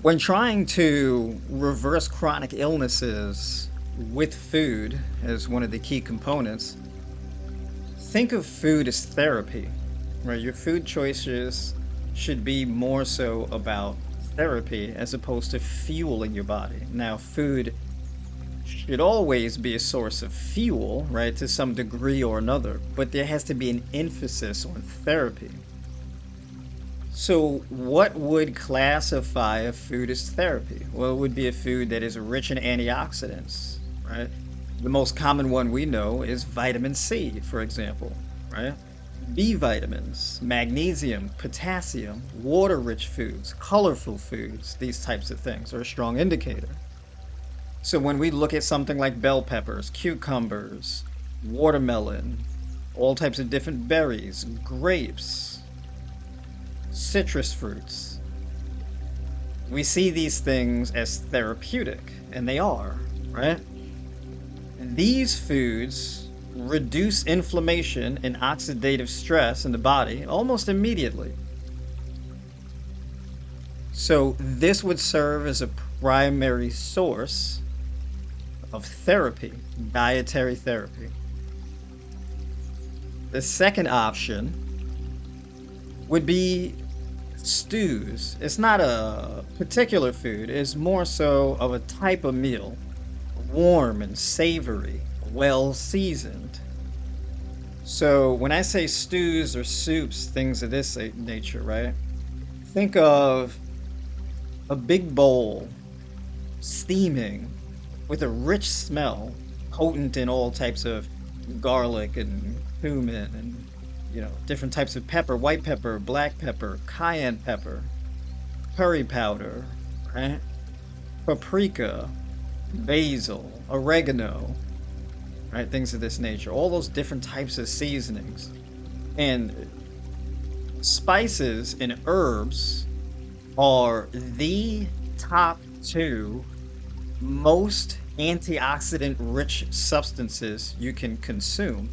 When trying to reverse chronic illnesses with food as one of the key components, think of food as therapy, right? Your food choices should be more so about therapy as opposed to fueling your body. Now, food should always be a source of fuel, right, to some degree or another, but there has to be an emphasis on therapy. So, what would classify a food as therapy? Well, it would be a food that is rich in antioxidants, right? The most common one we know is vitamin C, for example, right? B vitamins, magnesium, potassium, water rich foods, colorful foods, these types of things are a strong indicator. So, when we look at something like bell peppers, cucumbers, watermelon, all types of different berries, grapes, citrus fruits, we see these things as therapeutic, and they are, right? And these foods reduce inflammation and oxidative stress in the body almost immediately. So, this would serve as a primary source of therapy, dietary therapy. The second option would be stews. It's not a particular food, it's more so of a type of meal, warm and savory, well seasoned. So when I say stews or soups, things of this nature, right? Think of a big bowl steaming with a rich smell, potent in all types of garlic and cumin and different types of pepper, white pepper, black pepper, cayenne pepper, curry powder, right? Paprika, basil, oregano, right? Things of this nature. All those different types of seasonings. And spices and herbs are the top two most antioxidant rich substances you can consume,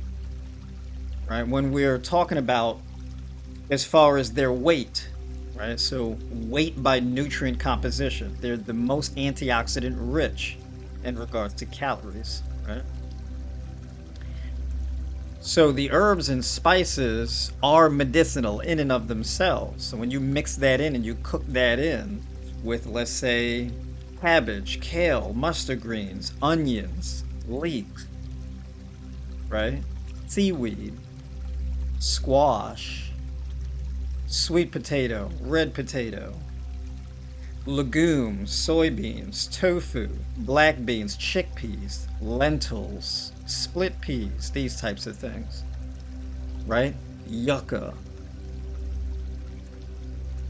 right? When we're talking about as far as their weight, right? So, weight by nutrient composition, they're the most antioxidant rich in regards to calories, right? So, the herbs and spices are medicinal in and of themselves. So, when you mix that in and you cook that in with, let's say, cabbage, kale, mustard greens, onions, leeks, right? Seaweed, squash, sweet potato, red potato, legumes, soybeans, tofu, black beans, chickpeas, lentils, split peas, these types of things, right? Yucca.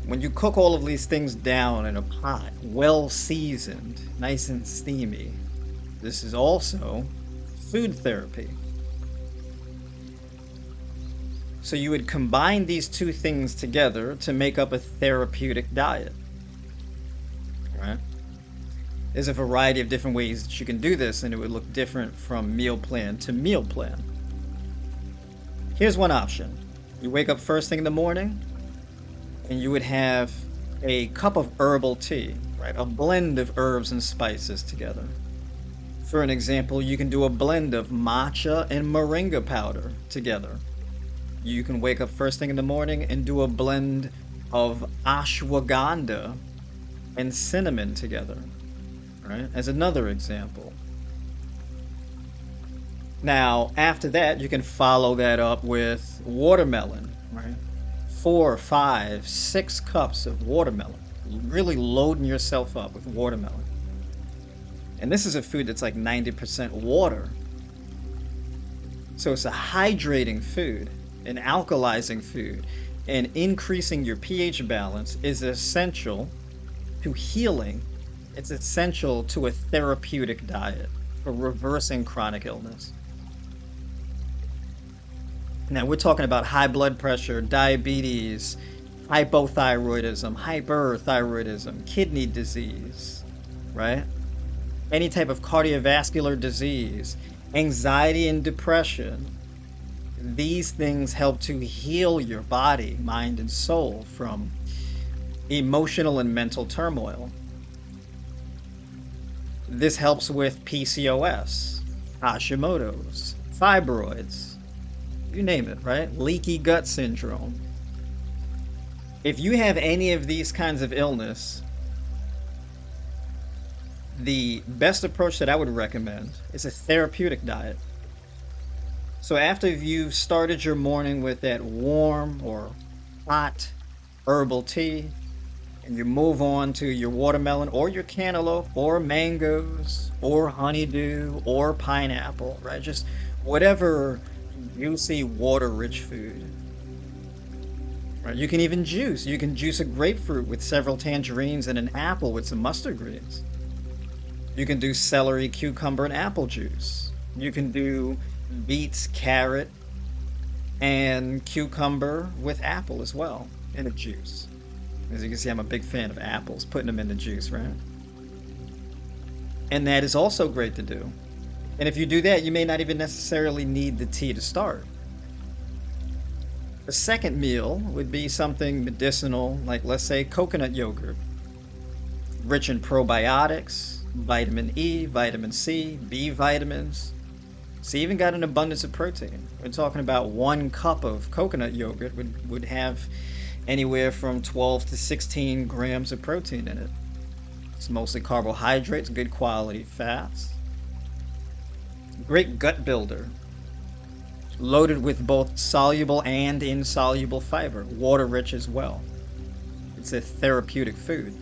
When you cook all of these things down in a pot, well seasoned, nice and steamy, this is also food therapy. So you would combine these two things together to make up a therapeutic diet, right? There's a variety of different ways that you can do this, and it would look different from meal plan to meal plan. Here's one option. You wake up first thing in the morning, and you would have a cup of herbal tea, right? A blend of herbs and spices together. For an example, you can do a blend of matcha and moringa powder together. You can wake up first thing in the morning and do a blend of ashwagandha and cinnamon together, right? As another example. Now, after that, you can follow that up with watermelon, right? 4, 5, 6 cups of watermelon. Really loading yourself up with watermelon. And this is a food that's like 90% water. So it's a hydrating food, an alkalizing food, and increasing your pH balance is essential to healing. It's essential to a therapeutic diet for reversing chronic illness. Now, we're talking about high blood pressure, diabetes, hypothyroidism, hyperthyroidism, kidney disease, right? Any type of cardiovascular disease, anxiety and depression. These things help to heal your body, mind, and soul from emotional and mental turmoil. This helps with PCOS, Hashimoto's, fibroids, you name it, right? Leaky gut syndrome. If you have any of these kinds of illness, the best approach that I would recommend is a therapeutic diet. So after you've started your morning with that warm or hot herbal tea, and you move on to your watermelon or your cantaloupe or mangoes or honeydew or pineapple, right? Just whatever juicy, water-rich food. Right? You can even juice. You can juice a grapefruit with several tangerines and an apple with some mustard greens. You can do celery, cucumber, and apple juice. You can do beets, carrot, and cucumber with apple as well in a juice. As you can see, I'm a big fan of apples, putting them in the juice, right? And that is also great to do. And if you do that, you may not even necessarily need the tea to start. The second meal would be something medicinal, like let's say coconut yogurt, rich in probiotics, vitamin E, vitamin C, B vitamins. It's even got an abundance of protein. We're talking about 1 cup of coconut yogurt would have anywhere from 12 to 16 grams of protein in it. It's mostly carbohydrates, good quality fats. Great gut builder, loaded with both soluble and insoluble fiber, water rich as well. It's a therapeutic food.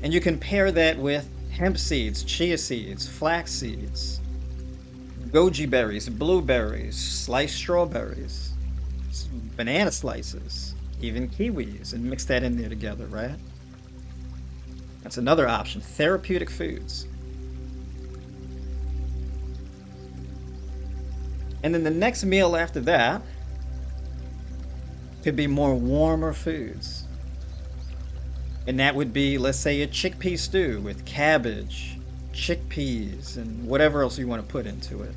And you can pair that with hemp seeds, chia seeds, flax seeds, goji berries, blueberries, sliced strawberries, banana slices, even kiwis, and mix that in there together, right? That's another option. Therapeutic foods. And then the next meal after that could be more warmer foods. And that would be, let's say, a chickpea stew with cabbage, chickpeas, and whatever else you want to put into it.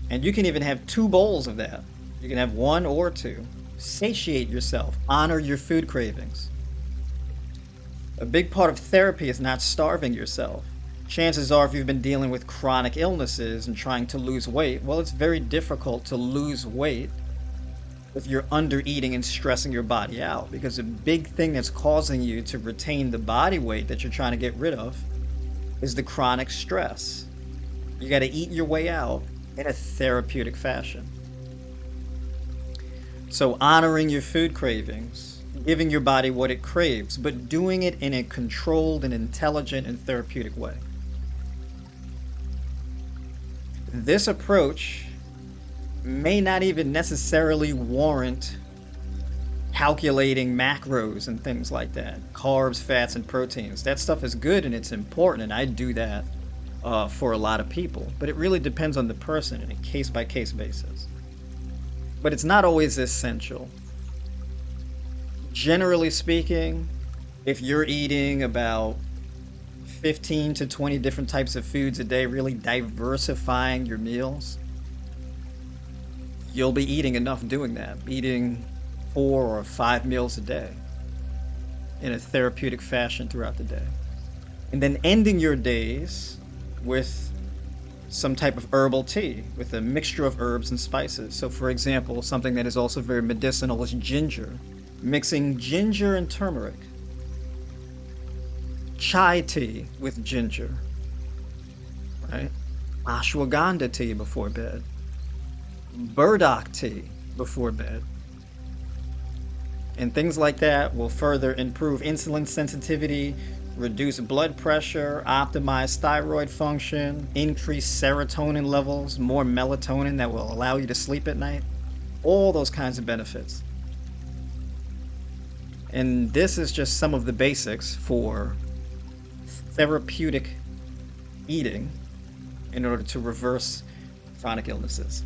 And you can even have 2 bowls of that. You can have 1 or 2. Satiate yourself. Honor your food cravings. A big part of therapy is not starving yourself. Chances are, if you've been dealing with chronic illnesses and trying to lose weight, well, it's very difficult to lose weight if you're under eating and stressing your body out, because a big thing that's causing you to retain the body weight that you're trying to get rid of is the chronic stress. You got to eat your way out in a therapeutic fashion. So honoring your food cravings, giving your body what it craves, but doing it in a controlled and intelligent and therapeutic way. This approach may not even necessarily warrant calculating macros and things like that. Carbs, fats, and proteins. That stuff is good and it's important, and I do that for a lot of people. But it really depends on the person in a case-by-case basis. But it's not always essential. Generally speaking, if you're eating about 15 to 20 different types of foods a day, really diversifying your meals, you'll be eating enough doing that, eating 4 or 5 meals a day in a therapeutic fashion throughout the day. And then ending your days with some type of herbal tea with a mixture of herbs and spices. So for example, something that is also very medicinal is ginger. Mixing ginger and turmeric. Chai tea with ginger, right? Ashwagandha tea before bed. Burdock tea before bed. And things like that will further improve insulin sensitivity, reduce blood pressure, optimize thyroid function, increase serotonin levels, more melatonin that will allow you to sleep at night. All those kinds of benefits. And this is just some of the basics for therapeutic eating in order to reverse chronic illnesses.